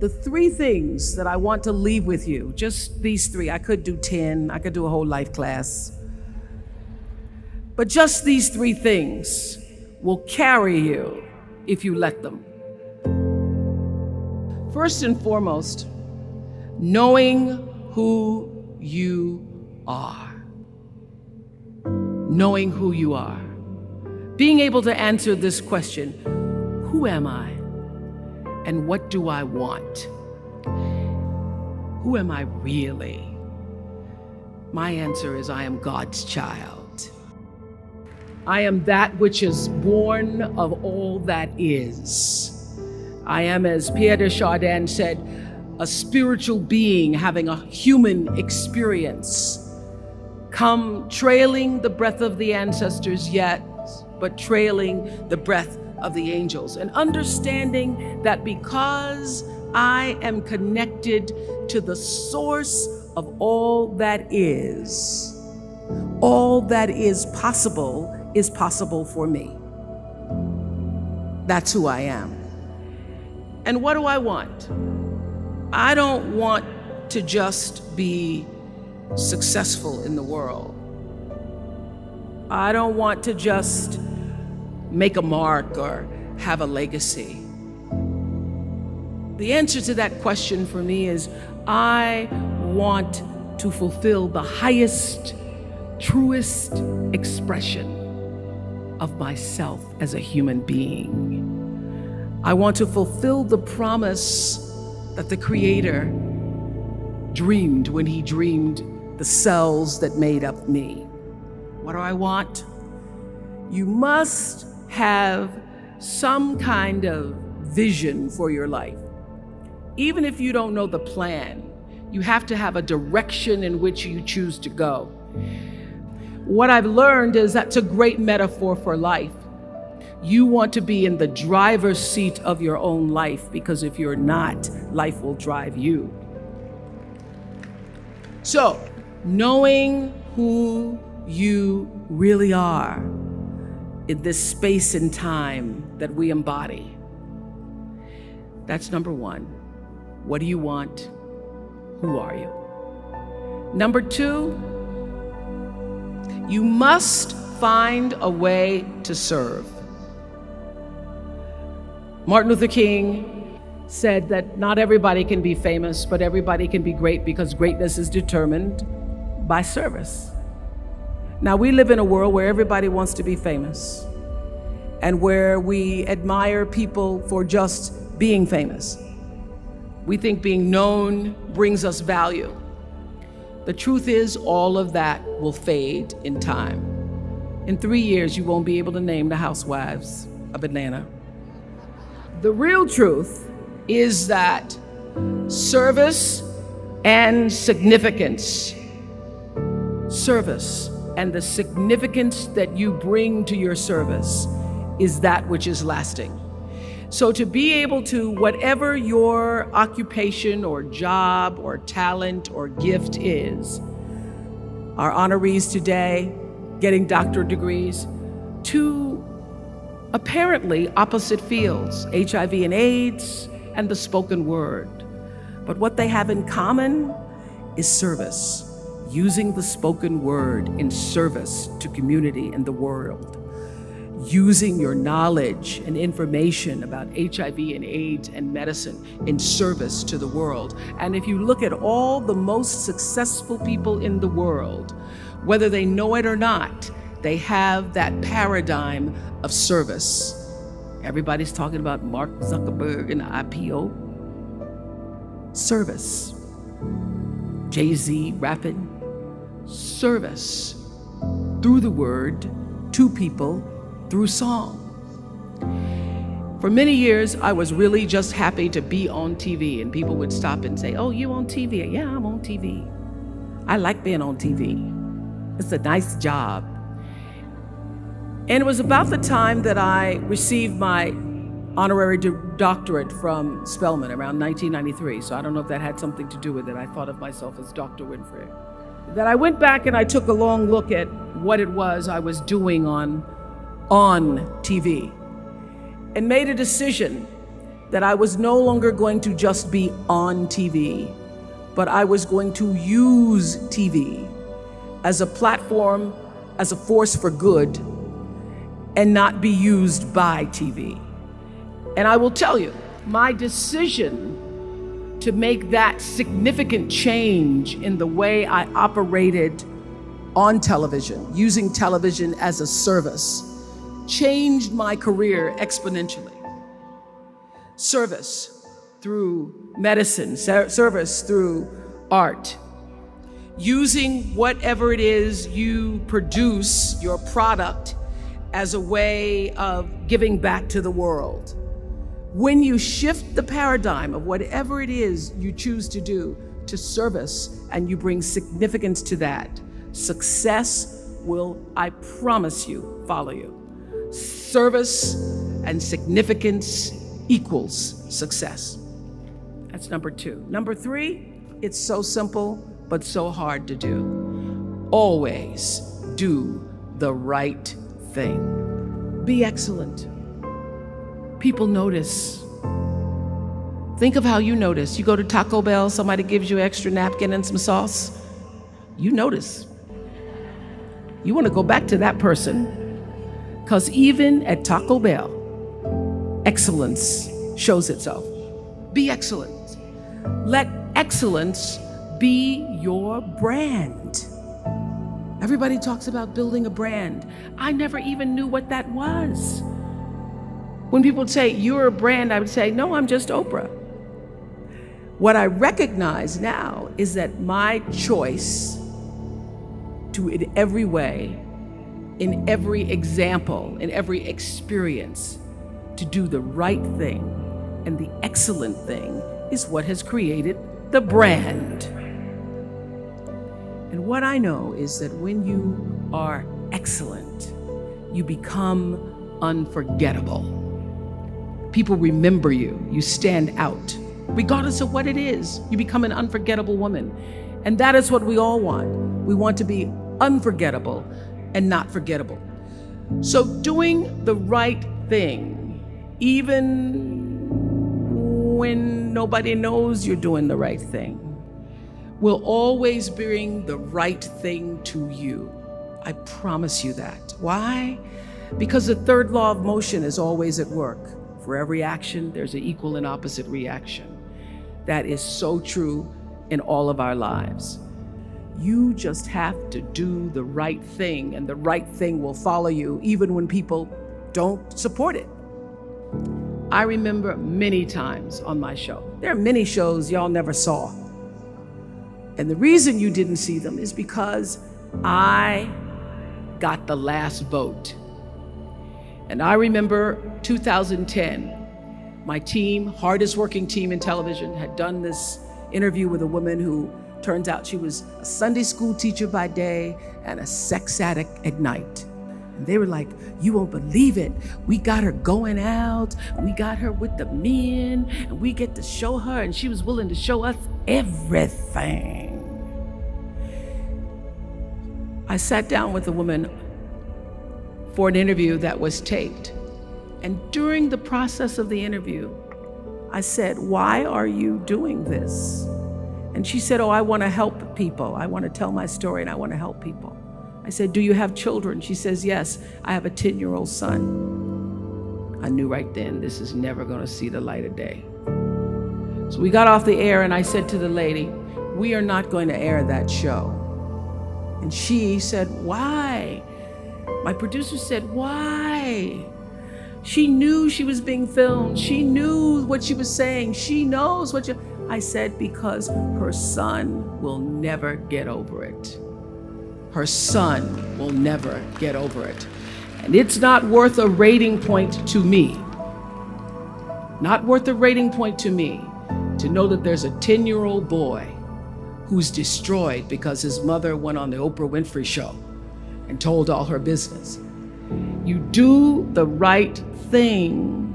the 3 things that I want to leave with you, just these 3. I could do 10, I could do a whole life class. But just these 3 things will carry you if you let them. First and foremost, knowing who you are. Knowing who you are. Being able to answer this question, who am I? And what do I want? Who am I really? My answer is I am God's child. I am that which is born of all that is. I am, as Pierre de Chardin said, a spiritual being having a human experience. Come trailing the breath of the ancestors yet, but trailing the breath of the angels. And understanding that because I am connected to the source of all that is possible for me. That's who I am. And what do I want? I don't want to just be successful in the world. I don't want to just make a mark or have a legacy. The answer to that question for me is I want to fulfill the highest, truest expression of myself as a human being. I want to fulfill the promise that the Creator dreamed when He dreamed the cells that made up me. What do I want? You must have some kind of vision for your life. Even if you don't know the plan, you have to have a direction in which you choose to go. What I've learned is that's a great metaphor for life. You want to be in the driver's seat of your own life, because if you're not, life will drive you. So, knowing who you really are in this space and time that we embody. That's number 1. What do you want? Who are you? Number 2, you must find a way to serve. Martin Luther King said that not everybody can be famous, but everybody can be great, because greatness is determined by service. Now, we live in a world where everybody wants to be famous and where we admire people for just being famous. We think being known brings us value. The truth is, all of that will fade in time. In 3 years, you won't be able to name the housewives of Atlanta. The real truth is that service and significance, service and the significance that you bring to your service is that which is lasting. So to be able to, whatever your occupation or job or talent or gift is, our honorees today getting doctorate degrees, to apparently opposite fields, HIV and AIDS and the spoken word. But what they have in common is service, using the spoken word in service to community and the world, using your knowledge and information about HIV and AIDS and medicine in service to the world. And if you look at all the most successful people in the world, whether they know it or not, they have that paradigm of service. Everybody's talking about Mark Zuckerberg and IPO. Service. Jay-Z rapping. Service. Through the word, to people, through song. For many years, I was really just happy to be on TV, and people would stop and say, "Oh, you on TV?" "Yeah, I'm on TV. I like being on TV. It's a nice job." And it was about the time that I received my honorary doctorate from Spelman around 1993. So I don't know if that had something to do with it. I thought of myself as Dr. Winfrey. That I went back and I took a long look at what it was I was doing on TV and made a decision that I was no longer going to just be on TV, but I was going to use TV as a platform, as a force for good, and not be used by TV. And I will tell you, my decision to make that significant change in the way I operated on television, using television as a service, changed my career exponentially. Service through medicine, service through art. Using whatever it is you produce, your product, as a way of giving back to the world. When you shift the paradigm of whatever it is you choose to do to service, and you bring significance to that, success will, I promise you, follow you. Service and significance equals success. That's number 2. Number 3, it's so simple, but so hard to do. Always do the right thing. Be excellent. People notice. Think of how you notice. You go to Taco Bell, somebody gives you an extra napkin and some sauce. You notice. You want to go back to that person. Because even at Taco Bell, excellence shows itself. Be excellent. Let excellence be your brand. Everybody talks about building a brand. I never even knew what that was. When people say, you're a brand, I would say, no, I'm just Oprah. What I recognize now is that my choice to, in every way, in every example, in every experience, to do the right thing and the excellent thing is what has created the brand. And what I know is that when you are excellent, you become unforgettable. People remember you, you stand out. Regardless of what it is, you become an unforgettable woman. And that is what we all want. We want to be unforgettable and not forgettable. So doing the right thing, even when nobody knows you're doing the right thing, will always bring the right thing to you. I promise you that. Why? Because the third law of motion is always at work. For every action, there's an equal and opposite reaction. That is so true in all of our lives. You just have to do the right thing, and the right thing will follow you even when people don't support it. I remember many times on my show. There are many shows y'all never saw. And the reason you didn't see them is because I got the last vote. And I remember 2010, my team, hardest working team in television, had done this interview with a woman who turns out she was a Sunday school teacher by day and a sex addict at night. And they were like, you won't believe it. We got her going out, we got her with the men, and we get to show her, and she was willing to show us everything. I sat down with a woman for an interview that was taped. And during the process of the interview, I said, why are you doing this? And she said, oh, I want to help people. I want to tell my story and I want to help people. I said, do you have children? She says, yes, I have a 10-year-old son. I knew right then, this is never going to see the light of day. So we got off the air and I said to the lady, we are not going to air that show. And she said, why? My producer said, why? She knew she was being filmed. She knew what she was saying. She knows what I said, because her son will never get over it. Her son will never get over it. And it's not worth a rating point to me. Not worth a rating point to me to know that there's a 10-year-old boy who's destroyed because his mother went on the Oprah Winfrey show and told all her business. You do the right thing,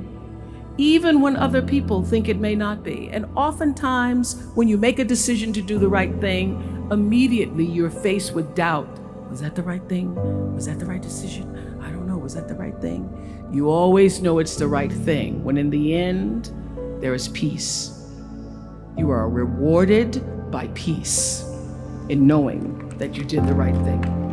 even when other people think it may not be. And oftentimes, when you make a decision to do the right thing, immediately you're faced with doubt. Was that the right thing? Was that the right decision? I don't know, was that the right thing? You always know it's the right thing, when in the end, there is peace. You are rewarded by peace in knowing that you did the right thing.